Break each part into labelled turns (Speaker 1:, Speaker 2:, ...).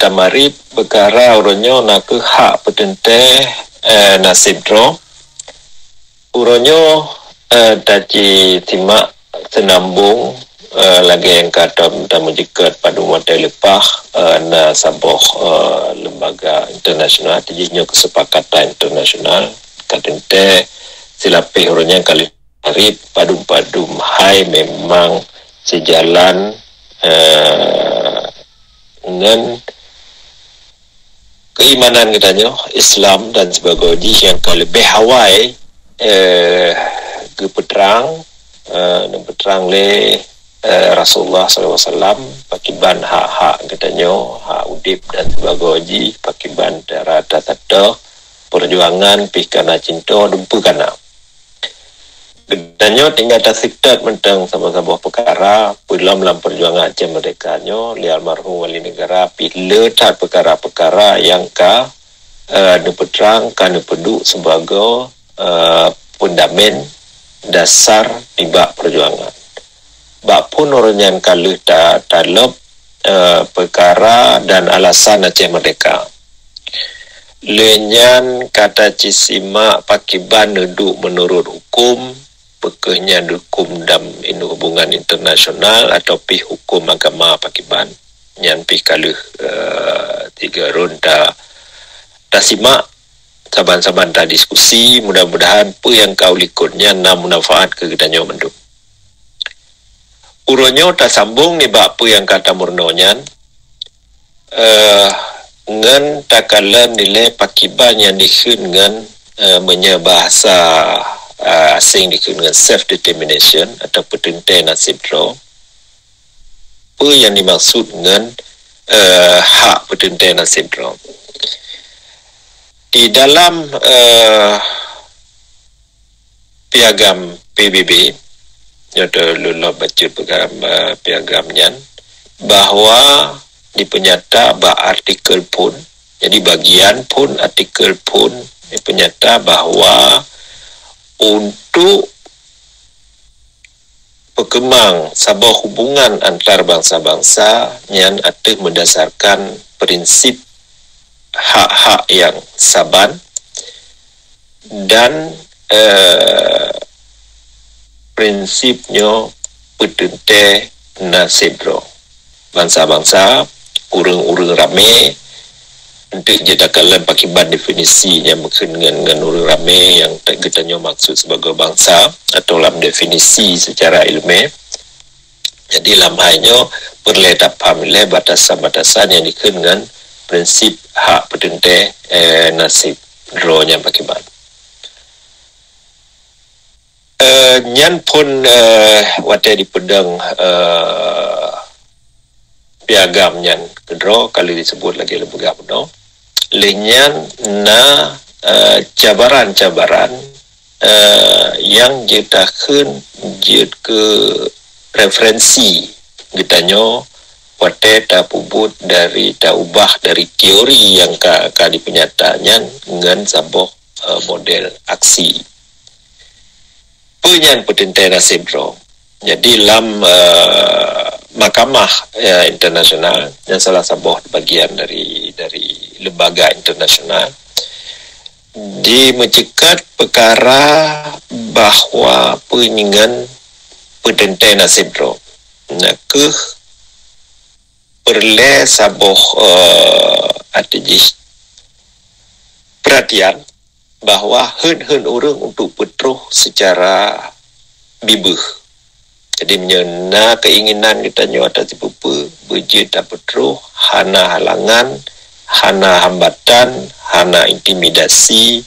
Speaker 1: tamari perkara uronyo nak hak petente nasib dro uronyo daji timak senambung lagi yang kata tamu jikat pada model lepah na saboh lembaga internasional tijinya kesepakatan internasional katente silapi uronyo kali hari padum-padum hai memang sejalan dengan keimanan katanya Islam dan sebagainya yang lebih Hawaii ke peterang le Rasulullah SAW pakiban hak-hak katanya hak udip dan sebagainya pakiban rata tata perjuangan pikana cinta dumpu kana Danyo tinggal tersiktat mentang sama-sama perkara dalam perjuangan Aceh Merdeka nyo li almarhum wali negara bila tak perkara-perkara yang peterang kan peduk sebagai fundament dasar tiba perjuangan. Bak pun orang yang kaluh talep perkara dan alasan Aceh Merdeka. Lenyan kata cisima pakiban duduk menurut hukum pekehnya hukum dalam hubungan internasional atau pi hukum agama pakiban yang pi kaluh 3 ronda dah simak saban-saban dah diskusi mudah-mudahan apa yang kau likurnya nam manfaat ke kedanyo menduk uronyo tak sambung ni bak apa yang kata murnonya ngan takalan nilai pakiban yang dikun ngan menyebahasa asing dikun dengan self-determination atau petente nasib draw apa yang dimaksud dengan hak petente nasib draw di dalam piagam PBB yaitu lulus baca piagamnya bahawa dipenyata artikel pun jadi bagian pun artikel pun dipenyata bahawa untuk perkembang sebuah hubungan antar bangsa-bangsa yang ada berdasarkan prinsip hak-hak yang saban dan prinsipnya petente nasib dro bangsa-bangsa urang-urang rame untuk jadakalan pakiban definisi yang berkenaan dengan orang ramai yang katanya maksud sebagai bangsa atau dalam definisi secara ilmiah. Jadi dalam halnya perlu paham batasan-batasan yang dikenal dengan prinsip hak petente nasib draw yang pakiban. Nyan pun wadah di pedang piagam yang kedua kali disebut lagi lembaga penuh lenyan na cabaran-cabaran yang jetakan jet ke referensi gitanyo wate ta pubut dari ta ubah dari teori yang ka dipenyatanya dengan sabok model aksi penyan petente nasib draw jadi dalam Mahkamah internasional yang salah sebuah bagian dari lembaga internasional dimencekat perkara bahawa peningan petente nasib draw nak perlu sebuah perhatian bahawa hen orang untuk petruh secara bibuh. Jadi menyena keinginan kita nyata tipe berjid tak petruh, hana halangan, hana hambatan, hana intimidasi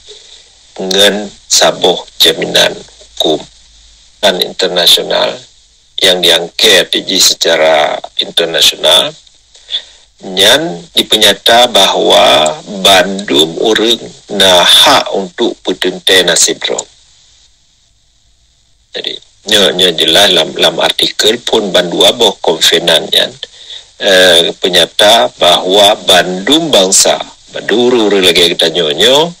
Speaker 1: dengan sabuh jaminan hukum dan internasional yang diangket secara internasional yang dipenyata bahawa bandum orang na hak untuk petente nasib draw. Jadi nya jelas dalam artikel pun bandua boh konvenannya penyata bahawa bandum bangsa banduru lagi kita nyonyo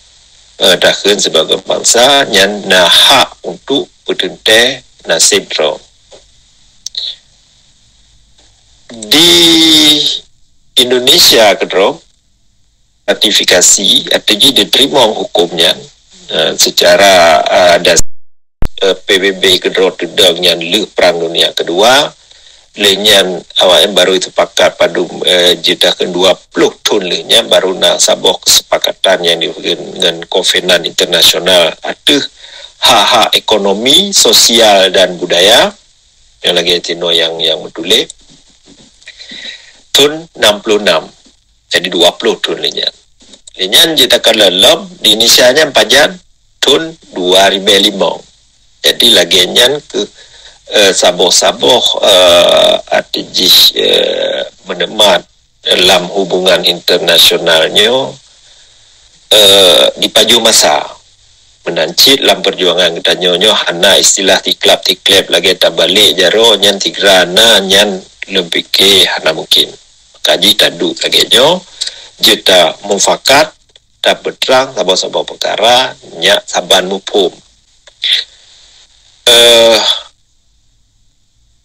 Speaker 1: dahkan sebagai bangsa yang na hak untuk petente nasib draw. Di Indonesia kedro ratifikasi atau diterima hukumnya secara PBB kedro tudang yang perang dunia kedua lenyan awak yang baru itu pakat pada jeda ke-20 tahun lenyan baru nak sabok kesepakatan yang dengan Konvenan Internasional aduh hak-hak ekonomi, sosial dan budaya yang lagi tino yang betulis tahun 66 jadi 20 tahun lenyan jeda ke-6 di Indonesia nya panjang tahun 2005 jadi lagi nyan ke saboh-saboh artis menemat dalam hubungan internasionalnya di paju masa menancit dalam perjuangan kita nyonya hana istilah tiklap lagi tak balik jaro nyan tigrana nyan lebih ke hana mungkin kaji tadu lagi nyo jeta mufakat tak berterang saboh-saboh perkara nyak saban mupum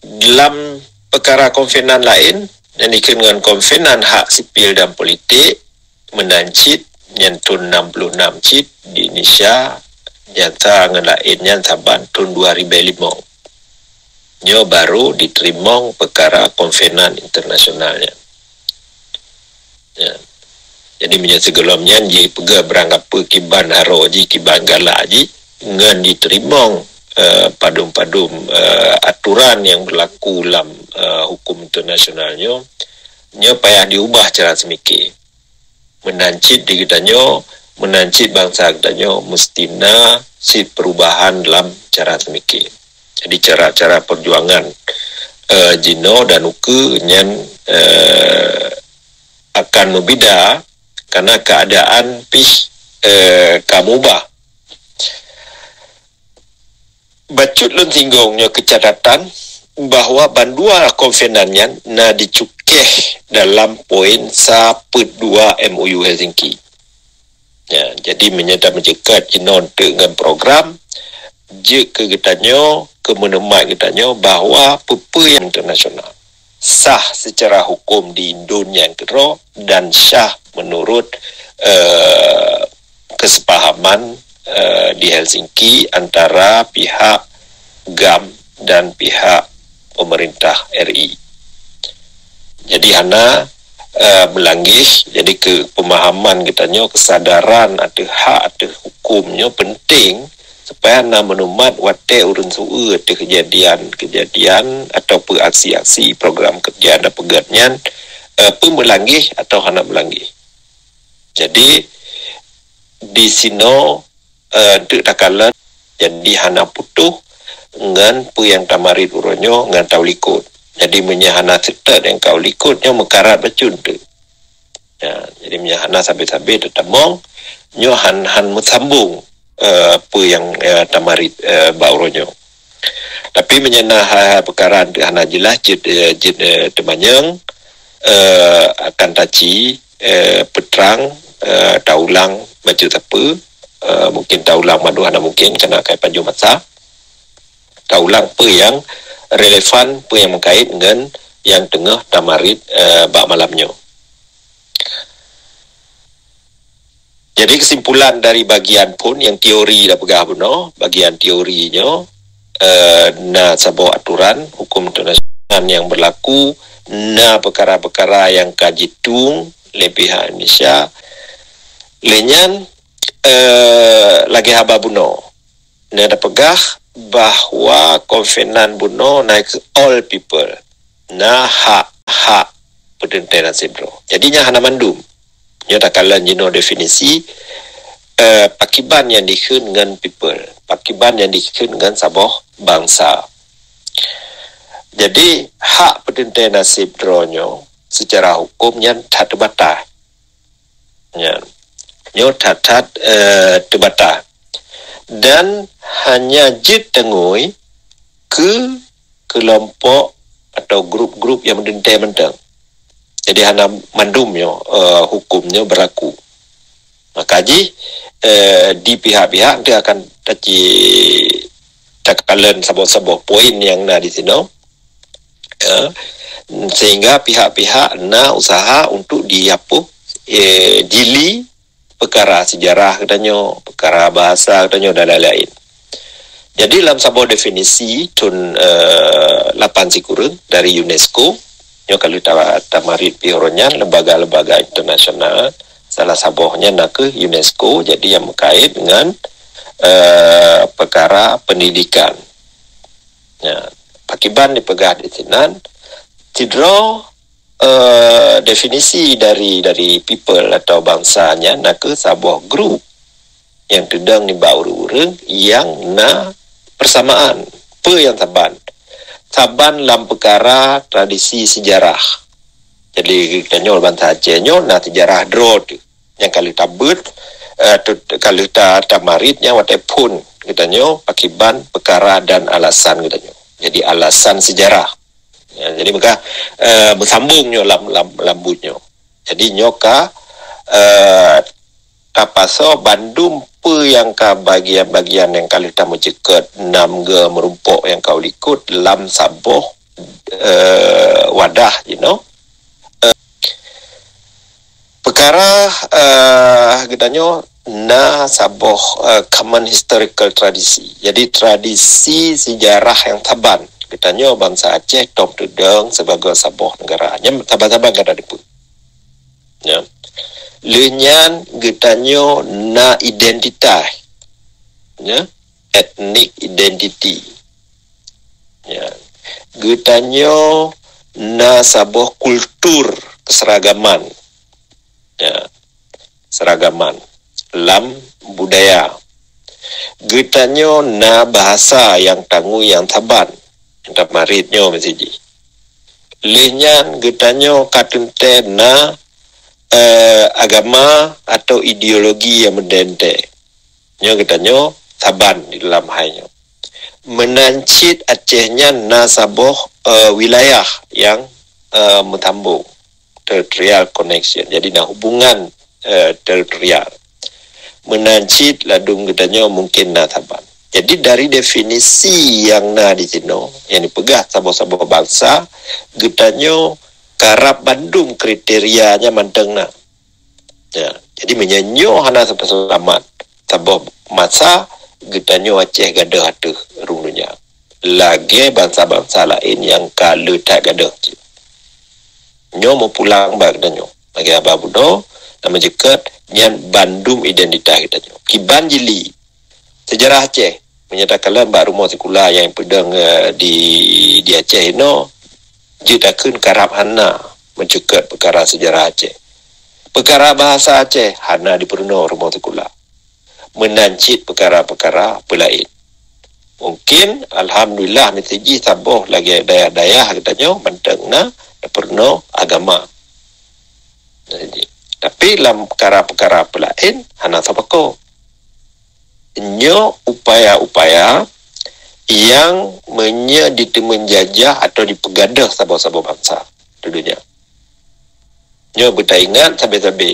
Speaker 1: dalam perkara konvenan lain yang dikenal dengan Konvenan Hak Sipil dan Politik menancit yang tahun 66 cit di Indonesia nyata ngelain yang saban tahun 2005 nyo baru diterima perkara konvenan internasionalnya ya. Jadi menjadi segelomnya ji pega berangkap kiban haro ji kiban galak ji ngan diterima padum-padum aturan yang berlaku dalam hukum internasionalnya nyo payah diubah cara semikir menancit di kitanyo menancit bangsa kitanyo mestina si perubahan dalam cara semikir jadi cara-cara perjuangan jino dan uke nyan akan membeda karena keadaan kamubah bacut lun tinggungnya kecatatan bahawa bandua konvenannya na dicukeh dalam poin 1.2 MOU Helsinki. Ya, jadi menyedap menjekat jinon dengan program je kegitannya kemenemat kitanyo bahawa yang internasional sah secara hukum di dunia kedua dan sah menurut kesepahaman di Helsinki antara pihak GAM dan pihak pemerintah RI. Jadi hana melanggih jadi ke pemahaman kitanya kesadaran ada hak ada hukumnya penting supaya hana menumat wate urun su'e ada kejadian atau aksi-aksi program kerja ada pegatnya melanggih atau hana melanggih. Jadi di sino takalan jadi hana putuh ngan pu yang tamarit uronyo ngan tau likut jadi menyahana serta yang kau likutnya mekarat bacun tu ya, jadi menyahana sampai-sampai tetamong nyo han mesambung pu yang tamarit bauronyo tapi menyana perkara hana jelas jid temanyang akan taci peterang taulang baju apa mungkin taulang madu hana mungkin kena kai panju masa taulang apa yang relevan apa yang mengkait dengan yang tengah tamarit bak malamnya. Jadi kesimpulan dari bagian pun yang teori dah pegah benar bagian teorinya na sebuah aturan hukum internasional yang berlaku na perkara-perkara yang kajitung oleh pihak Indonesia lenyan lagi haba buno ni ada pegah bahawa konvenan buno naik all people na hak pedentai nasib bro jadinya hana mandum nya takalan jino definisi pakiban yang dikun dengan people pakiban yang dikun dengan saboh bangsa jadi hak pedentai nasib bro nyo secara hukumnya tak terbatas nya nyo tatat terbatas dan hanya jid tengui ke kelompok atau grup-grup yang mendentai mentang jadi hana mandumnya hukumnya berlaku maka di pihak-pihak dia akan takalan sebuah poin yang na di sini Sehingga pihak-pihak nak usaha untuk dili perkara sejarah katanya, perkara bahasa katanya dan lain-lain. Jadi dalam sebuah definisi tun 8 sikurung dari UNESCO, nyo kalau tamarit pihoronyan lembaga-lembaga internasional, salah satunya nak ke UNESCO, jadi yang berkait dengan perkara pendidikan. Ya, pakiban dipegah di sinan, tidro definisi dari people atau bangsanya nak ke sebuah grup yang tedang ni urang yang na persamaan yang saban dalam perkara tradisi sejarah. Jadi kita nyol bantah Aceh nyol na sejarah draw tu yang kalau tabut kalau tamaritnya walaupun kita nyol akiban perkara dan alasan kita nyol. Jadi alasan sejarah. Ya, jadi maka bersambung nyol lambutnya. Jadi nyoka tapaso Bandung yang ka bagian-bagian yang kali tamu cekat 6 merumpuk yang kau likut dalam saboh wadah perkara gedanya na saboh common historical tradisi. Jadi tradisi sejarah yang taban gedanya bangsa Aceh tom tudeng sebagai saboh negara nya taban-taban kada dipun. Ya. Lenyan getanyo na identitas, ya, ethnic identity, ya, getanyo na sabuh kultur keseragaman, ya, seragaman, lam budaya, getanyo na bahasa yang tangguh yang taban, yang maritnyo mesiji, lenyan getanyo katunte na agama atau ideologi yang mendente. Nyo katanya saban di dalam halnya. Menancit Acehnya na saboh wilayah yang mentambung territorial connection. Jadi na hubungan territorial. Menancit ladung katanya mungkin na saban. Jadi dari definisi yang na di sini yang dipegah saboh-saboh bangsa katanya karap Bandung kriterianya manteng na. Ya, jadi menyanyo hana sampai selamat. Saboh masa getanyo Aceh gadah atuh rundunya. Lagi bangsa-bangsa lain yang kalau tak gadah. Nyo mau pulang bag danyo. Bagi abah budo nama jekat nyan Bandung identitas kita nyo. Kiban jili sejarah Aceh menyatakan mbak rumah sekolah yang pedang di Aceh no jitakeun karap hana mencekat perkara sejarah Aceh. Perkara bahasa Aceh hana diperno rumah sekolah. Menancit perkara-perkara pelain. Mungkin alhamdulillah mesti saboh lagi daya-daya katanya mentengna diperno agama. Jadi, tapi dalam perkara-perkara pelain hana sabako. Nyo upaya-upaya yang menjajah atau dipegadah saboh-saboh bangsa dulunya. Nyo kita ingat sampai-sampai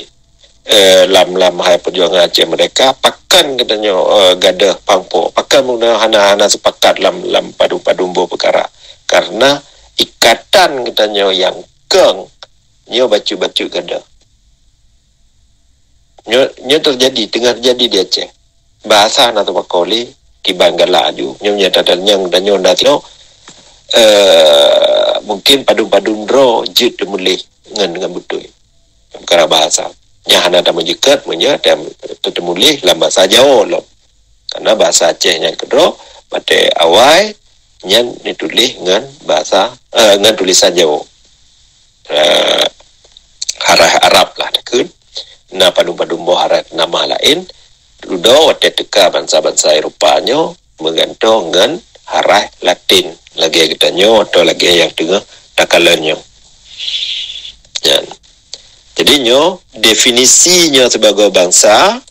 Speaker 1: lam hai perjuangan Aceh mereka pakan katanya gadah pangpo pakan menggunakan hana-hana sepakat lam padu-padumbo perkara karena ikatan katanya yang keng nyo bacu-bacu gadah nyo terjadi tengah terjadi di Aceh bahasa na tu pakoli kiban galaju nyo nyatakan yang danyo ndatno mungkin padum-padum ro jit demulih dengan betul perkara bahasa nya hana da menjekat menya dan tetemulih dalam bahasa Jawa lo karena bahasa Aceh yang kedua pada awal nyan ditulis dengan bahasa dengan tulisan Jawa harah Arab lah dekun na padum-padum bo harah nama lain Ludo waktu teka bangsa-bangsa Eropanya menggantung dengan harah Latin lagi katanya atau lagi yang tengah takalannya. Jadi nyo definisinya sebagai bangsa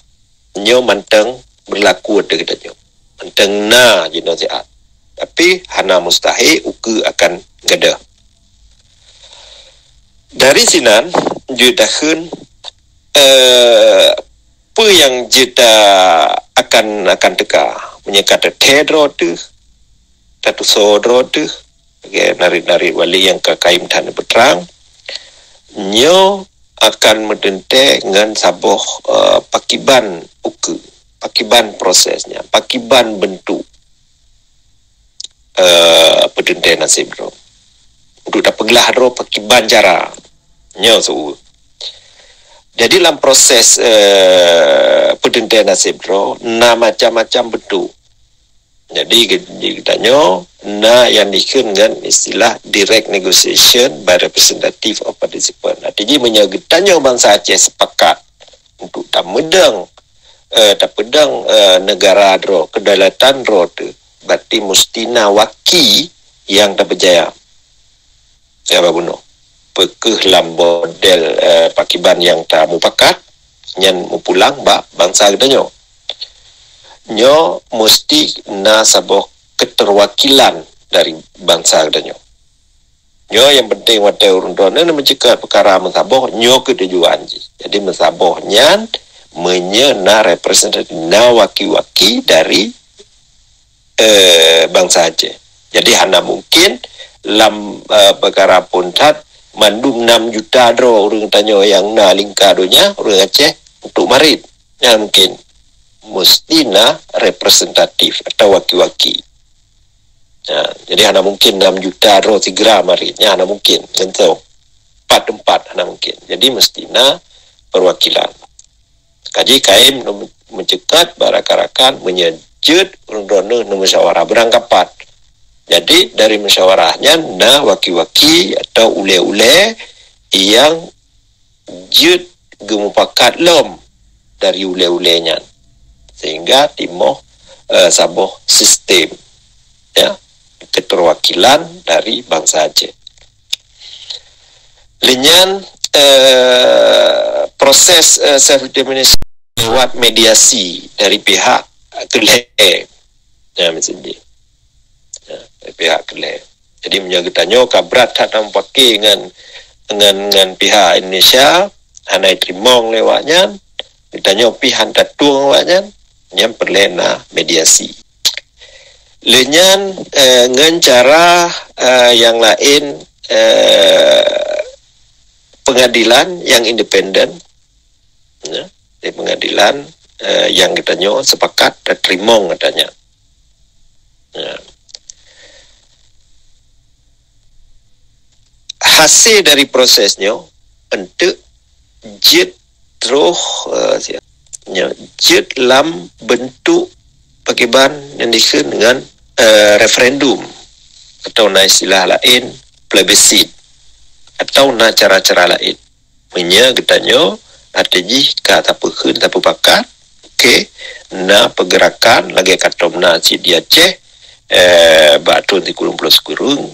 Speaker 1: nyo manteng berlaku ada katanya. Manteng na jino siat. Tapi hana mustahil uku akan gadah. Dari sinan judahun apa yang kita akan teka menyekata tedro tu tatu sodro tu okay, narik-narik wali yang kakaim tanah berterang nyo akan mendente dengan saboh pakiban pakiban prosesnya, pakiban bentuk pedente nasib ro. Untuk dapat gelah ro pakiban cara nyo so. Jadi dalam proses pedente nasib ro na macam-macam bentuk. Jadi kita nyo na yang dikira dengan istilah direct negotiation by representative of participant. Artinya menyagetannya bangsa Aceh sepakat untuk tak medang negara dro kedaulatan dro tu berarti mustina waki yang tak berjaya. Ya babuno. Pekeh lam model pakiban yang tak mupakat nyan mu pulang bangsa kita nyo. Nyo mesti na saboh keterwakilan dari bangsa kita nyo. Nyo yang penting wate urun dona mencegah perkara mensaboh nyo ketujuan. Jadi mensaboh nyan menyena representatif na waki-waki dari bangsa Aceh. Jadi hanya mungkin lam perkara pun tat mandum 6 juta dro orang tanya yang na lingkadonya orang Aceh untuk marit. Yang mungkin mesti na representatif atau waki-waki. Jadi hanya mungkin 6 juta dro segera maritnya hanya mungkin. Contoh 4 hanya mungkin. Jadi mesti na perwakilan. Kaji kaim mencekat barakarakan menyejut urun-urun musyawarah berangkapan. Jadi dari musyawarahnya na waki-waki atau ule-ule yang jut gemupakat lom dari ule-ulenya sehingga timoh saboh sistem ya keterwakilan dari bangsa Aceh. Lenyan proses self-determination lewat mediasi dari pihak Keleh. Ya, misalnya. Ya, dari pihak Keleh. Jadi menjaga kabrat tak pakai dengan pihak Indonesia, hanai trimong lewatnya, ditanya pihak tatung lewatnya, yang perlena mediasi. Lenyan dengan cara yang lain pengadilan yang independen, ya, di pengadilan yang katanya sepakat dan trimong katanya. Ya. Hasil dari prosesnya untuk jid terus jid dalam bentuk pakiban yang disebut dengan referendum atau istilah lain plebiscit atau na cara-cara lain. Menya getanyo artinya kata pekun tak pakat ke na pergerakan lagi katom na si dia Aceh batun di kurung plus kurung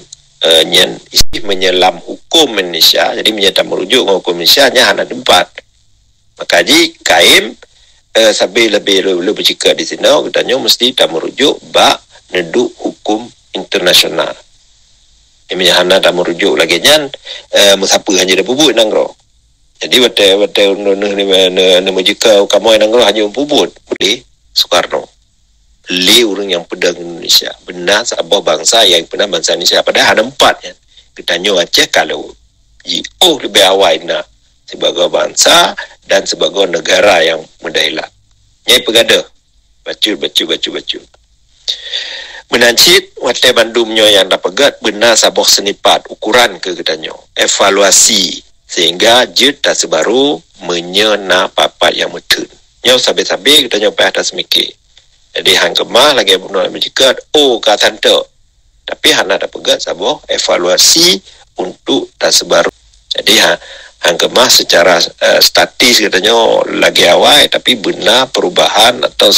Speaker 1: nyen isi menyelam hukum Indonesia. Jadi menyata merujuk hukum Indonesia nya hana tempat. Maka ji kaim sampai lebih bercakap di sini getanyo mesti tak merujuk neduk hukum internasional. Ini hanya tak merujuk lagi nyan musapa hanya dah pubut nangro. Jadi wate ne mujika kamu nangro hanya pubut boleh Soekarno. Li orang yang pedang Indonesia. Benar sabah bangsa yang pernah bangsa Indonesia padahal ada 4 ya. Kita nyo Aceh kalau lebih awal na sebagai bangsa dan sebagai negara yang merdeka. Nyai pegada. Bacu. Menancit wate bandumnya yang dapat benar saboh senipat ukuran ke getanyo evaluasi sehingga jut tak sebaru menyena papat yang metun nyau sabe-sabe getanyo pe atas mikir. Jadi hang kemah lagi bunuh menjekat kata tu tapi hang ada pegat saboh evaluasi untuk tak sebaru. Jadi hang kemah secara statis getanyo lagi awal tapi benar perubahan atau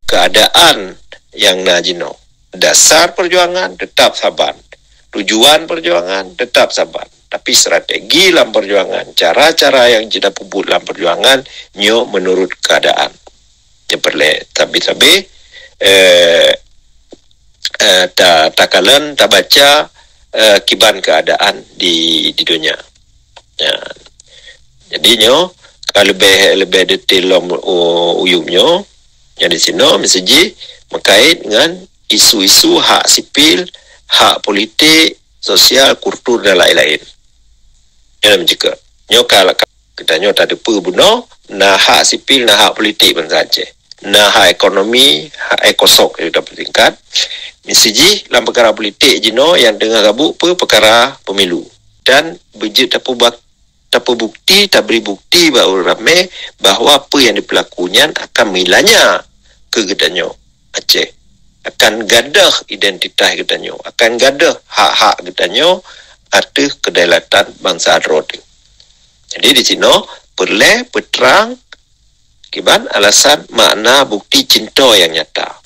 Speaker 1: keadaan yang najino. Dasar perjuangan tetap sabar. Tujuan perjuangan tetap sabar. Tapi strategi dalam perjuangan, cara-cara yang tidak puput dalam perjuangan, nyo menurut keadaan. Dia perlu tabi-tabi tak kalian tak baca kiban keadaan di dunia. Ya. Jadi nyo kalau lebih detail uyumnya yang di sini misalnya berkait dengan isu-isu hak sipil, hak politik, sosial, kultur dan lain-lain. Yang menjaga. Nyokal kita nyota ada bunuh, nah hak sipil, nah hak politik pun saja. Nah hak ekonomi, hak ekosok yang dapat tingkat. Misiji dalam perkara politik jino yang dengar gabuk perkara pemilu. Dan bejit tak bukti, tak beri bukti bahawa ramai bahawa apa yang diperlakunya akan milanya ke gedanyo Aceh. Akan gadah identitas gedanyo, akan gadah hak-hak gedanyo atau kedaulatan bangsa Adrodi. Jadi di sini perlu berterang kiban alasan makna bukti cinta yang nyata.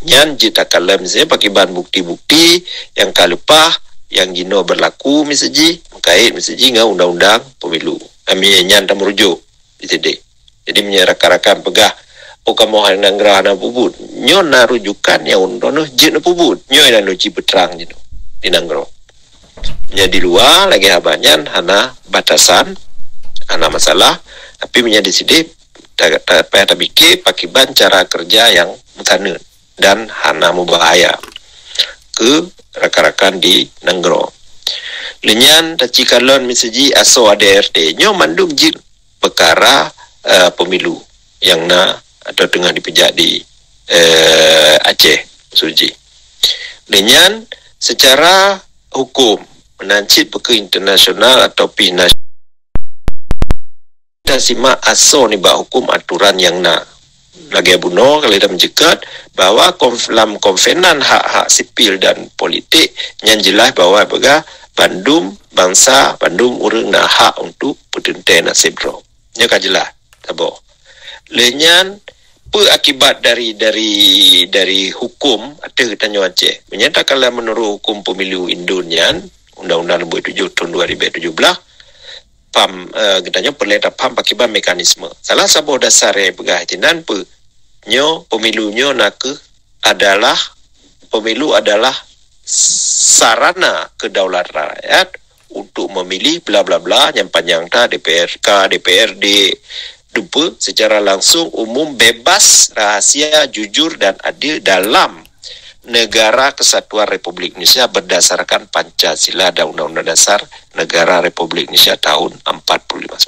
Speaker 1: Yang jita kalam saya pakai bahan bukti-bukti yang kalupah yang gino berlaku misalnya mengkait misalnya dengan undang-undang pemilu. Kami nyan tak merujuk di sini. Jadi menyerahkan pegah kamu hendak gerahana pubut. Nyo na rujukan yang undang jin pubut. Nyo yang nuci berterang jino di nanggro. Menjadi luar lagi habanyan hana batasan hana masalah tapi menjadi sini tak payah fikir pakai ban cara kerja yang mutanun dan hana membahaya ke rakan-rakan di nanggro. Lenyan tacikalon misalnya aso ADRT nyo mandum jin perkara pemilu yang na atau tengah dipejak di Aceh Suji. Lenyan secara hukum menancit ke internasional atau nasional dan simak aso ni bah hukum aturan yang na lagi abuno kalau kita menjekat bahawa dalam konvenan hak-hak sipil dan politik yang jelas bahawa Bandung bangsa Bandung urang na hak untuk pertentai nasib draw. Nya kan jelas tabo. Lenyan akibat dari hukum ada kita nyo Aceh menyatakanlah menurut hukum pemilu Indonesia Undang-Undang Nombor 7 Tahun 2017 PAM kita perlu paham pakai mekanisme. Salah satu dasar pegah tinan nyo pemilu nyo nak adalah pemilu adalah sarana kedaulatan rakyat untuk memilih bla bla bla yang panjang ta DPRK, DPRD dupa secara langsung umum bebas, rahasia, jujur dan adil dalam Negara Kesatuan Republik Indonesia berdasarkan Pancasila dan Undang-Undang Dasar Negara Republik Indonesia tahun 1945.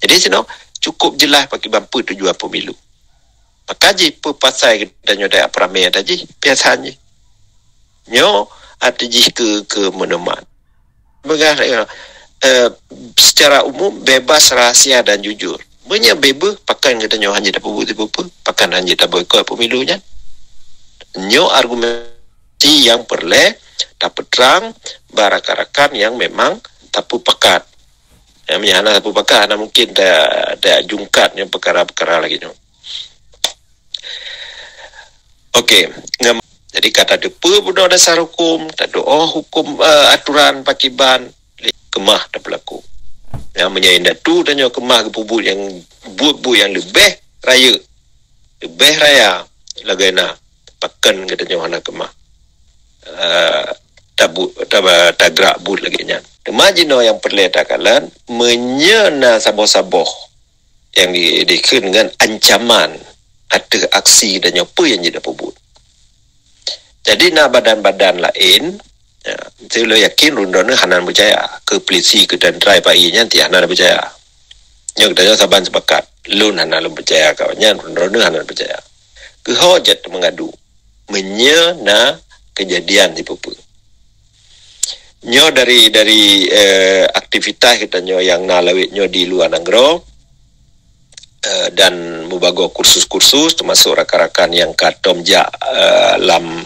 Speaker 1: Jadi sini cukup jelas bagi mampu tujuan pemilu. Makaji pasal kita nyodai apramai tadi biasanya. Nyo atiji ke meneman. Bagaimana secara umum bebas, rahasia dan jujur. Banyak bebas pakan kita nyo hanya dapat bukti pakan hanya dapat boikot pemilunya. Nyo argumentasi yang perlu dapat terang barakan yang memang tapu pekat. Yang menyana tapu pekat, mungkin ada jungkat yang perkara-perkara lagi nyo. Okey, jadi kata depa budak dasar hukum, tak doa hukum aturan pakiban kemah dah berlaku. Yang menyain datu dan nyo kemah ke pubut yang buat yang lebih raya lagana pakan katanya mana kemah tagrak but lagi nya demajino yang perlu takalan menyena saboh-saboh yang diken dengan ancaman ada aksi dan apa yang jadi pebut. Jadi na badan-badan lain saya yakin rundana hanan berjaya ke polisi ke dan try painya nanti hanan berjaya yang kita saban sepakat lun hanan berjaya kawannya rundana hanan berjaya ke hojat mengadu menyena kejadian di Papua. Nyo dari aktivitas kita nyo yang nalawit nyo di luar negara dan mubago kursus-kursus termasuk rakan-rakan yang katom ja dalam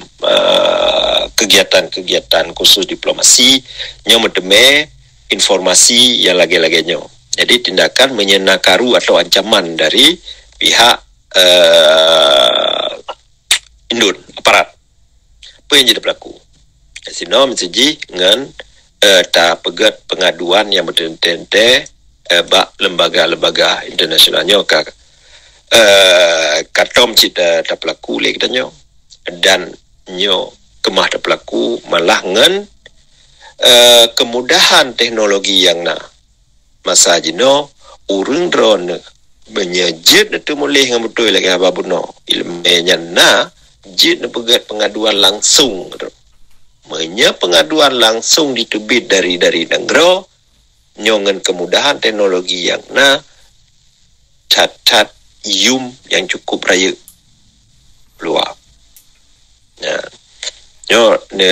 Speaker 1: kegiatan-kegiatan kursus diplomasi nyo medeme informasi yang lagi-lagi nyo. Jadi tindakan menyenakaru atau ancaman dari pihak Indun, aparat. Apa yang jadi berlaku? Sino menseji dengan tak pegat pengaduan yang bertente bak lembaga-lembaga internasionalnya katom cita tak berlaku lagi katanya dan nyo kemah tak berlaku malah dengan kemudahan teknologi yang na masa jino urung drone menyejut itu mulih dengan betul lagi apa buno ilmunya na jid pegat pengaduan langsung. Menya pengaduan langsung ditebit dari negara nyongen kemudahan teknologi yang cat yum yang cukup raya luar. Nyo ne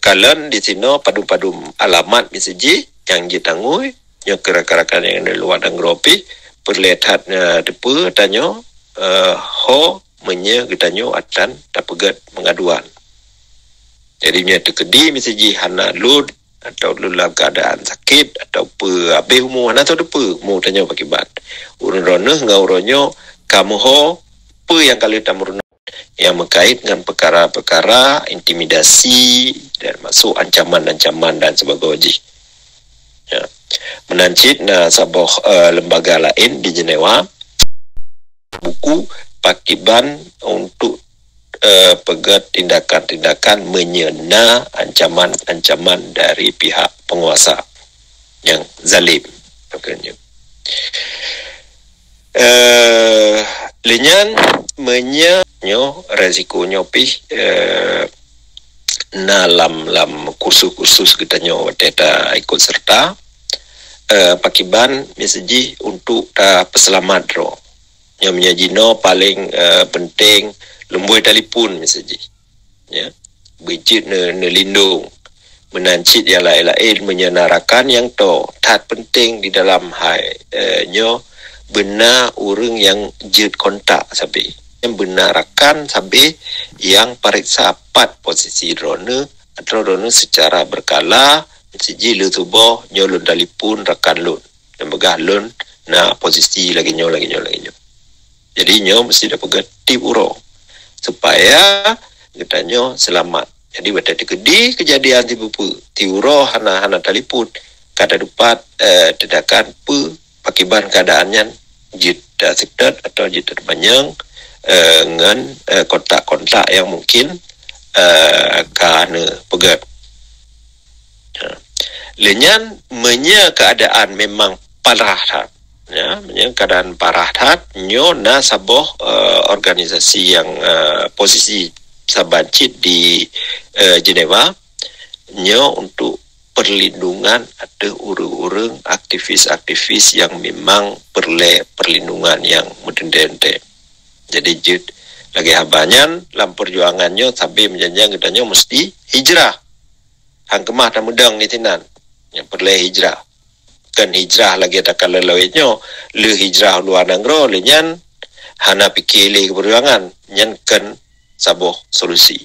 Speaker 1: kalan di sini padu alamat misalnya yang ditangui nyo kera-kerakan yang di luar negara perlihatnya depa tanyo ho menya getanyo atan dapegat pengaduan. Jadi nya tekedi misalnya hana lud atau dalam keadaan sakit atau habis umur atau depa mu tanyo pakibat urun-rona ngauronyo kamu ho apa yang kali tamurun yang berkait dengan perkara-perkara intimidasi dan masuk ancaman-ancaman dan sebagainya. Ya. Menancit sebuah lembaga lain di Jenewa buku pakiban untuk pegat tindakan-tindakan menyena ancaman-ancaman dari pihak penguasa yang zalim. Lenyan menyo resikonya lam kursus kita nyo data ikut serta pakiban meseji untuk peselamat ro yang menyajino paling penting lembui telefon meseji ya bijit ne lindung menancit yang lain-lain menyenarakan yang to tat penting di dalam hai nyo benar orang yang jid kontak sampai yang benarkan sampai yang periksa apat posisi drone atau drone secara berkala siji lu tubuh nyolun dalipun rekan lun dan begah lun posisi lagi nyo jadi nyo mesti dapat tip uro supaya kita nyo selamat. Jadi pada kedi kejadian ti uro hana dalipun kada dapat tindakan pakiban keadaannya jid sedot atau jid terbanyang dengan kontak-kontak yang mungkin karena pegat. Lenyan menya keadaan memang parah hat. Ya, menya keadaan parah hat nyo saboh organisasi yang posisi sabancit di Jenewa nyo untuk perlindungan ada urang-urang aktivis-aktivis yang memang perlindungan yang mendente. Jadi jid lagi habanyan dalam perjuangannya sampai menjanjang katanya mesti hijrah. Hang kemah dan mudang ni tinan yang perlu hijrah. Kan hijrah lagi tak kalau lawetnya le hijrah luar negara lenyan hana fikir le perjuangan nyan kan saboh solusi.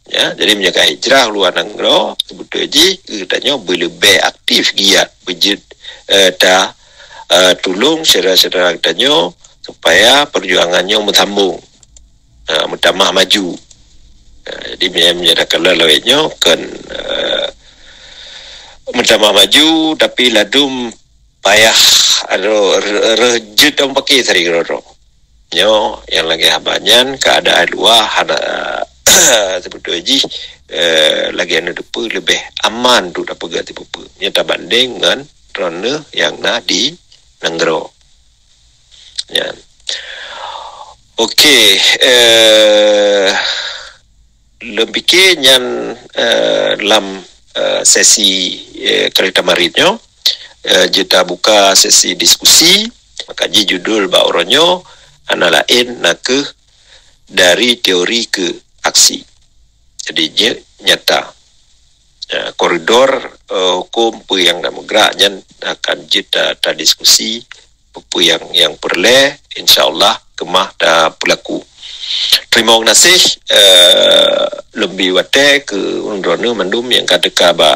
Speaker 1: Ya, jadi menjaga hijrah luar negara sebetulnya katanya lebih aktif giat bejid tolong saudara-saudara katanya supaya perjuangannya mutambung, mutamah maju. Jadi menjadikan lelawetnya kan mutamah maju tapi ladum payah ada rejut yang pakai sari roro. Nyo yang lagi habanyan keadaan luar ada sebetulnya lagi anu depu lebih aman tu dapat gati pupu. Nyata banding dengan rona yang di negara. Ya. Okey, lebih yang dalam sesi kereta maritnya kita buka sesi diskusi maka judul bauronyo ana lain nak dari teori ke aksi. Jadi nyata koridor hukum yang nak bergeraknya akan kita diskusi apa yang perlu insyaallah kemah dah berlaku. Terima kasih lebih wate ke undrona mandum yang kata kaba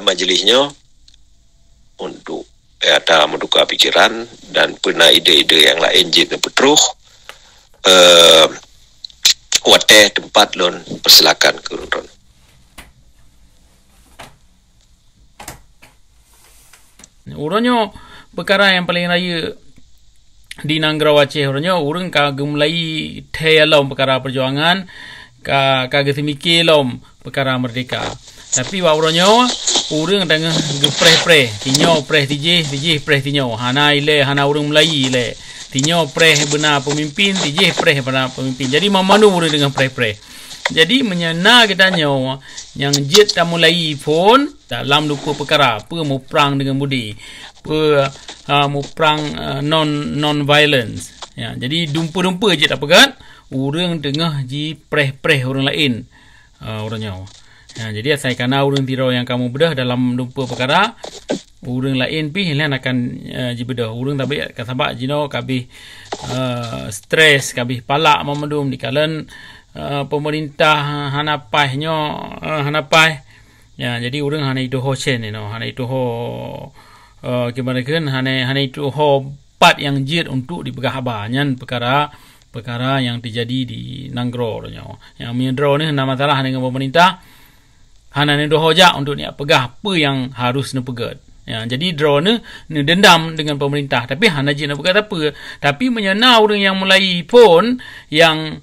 Speaker 1: majlisnya untuk ada menduka pikiran dan pernah ide-ide yang lain jika petruh wate tempat lon persilakan ke undrona.
Speaker 2: Urangnya perkara yang paling raya di Nanggara Aceh orangnya orang kagak mulai tayalom perkara perjuangan kagak semikir lom perkara merdeka. Tapi orangnya orang dengan gepreh tinyo preh tije preh tinyo hana ile hana orang mulai ile tinyo preh benar pemimpin, tijeh preh benar pemimpin. Jadi memandu urang dengan preh-preh. Jadi menyana kita nyawa yang jet dah mulai pun dalam lupa perkara apa mau perang dengan budi, apa mau perang non violence. Ya, jadi dumpa-dumpa je tak pegat, urang tengah ji preh-preh orang lain. Orang nyawa. Ya, jadi asal kerana urang tiro yang kamu bedah dalam dumpa perkara, urang lain pi hilang akan jibedah. Urang tak baik kasabak jino kabih stres, kabih palak memendum di kalan pemerintah hanapaihnyo hanapai. Ya, jadi urang hana itu ho chen hana itu ho gimana kan hana itu ho pat yang jit untuk dibegah banyak perkara yang terjadi di Nanggro nyo. Yang menyedro ni hana masalah dengan pemerintah. Hana ni dohoja untuk ni pegah apa yang harus ni pegat. Ya, jadi draw ni dendam dengan pemerintah, tapi hana je nak pegat apa. Tapi menyana orang yang mulai pun yang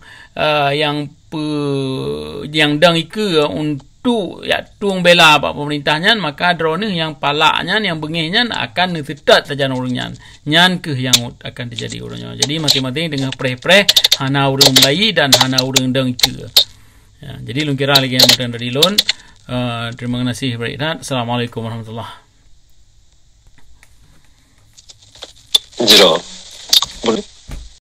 Speaker 2: dang ika untuk ya tung bela pak pemerintahnya, maka draw ni yang palaknya yang bengihnya akan tetap saja orangnya. Nyan ke yang akan terjadi orangnya. Jadi masing-masing dengan preh-preh hana orang Melayu dan hana orang dang ika. Ya, jadi lungkira lagi yang mudah dari lon. Terima kasih Baik. Assalamualaikum warahmatullahi.
Speaker 1: Jiro.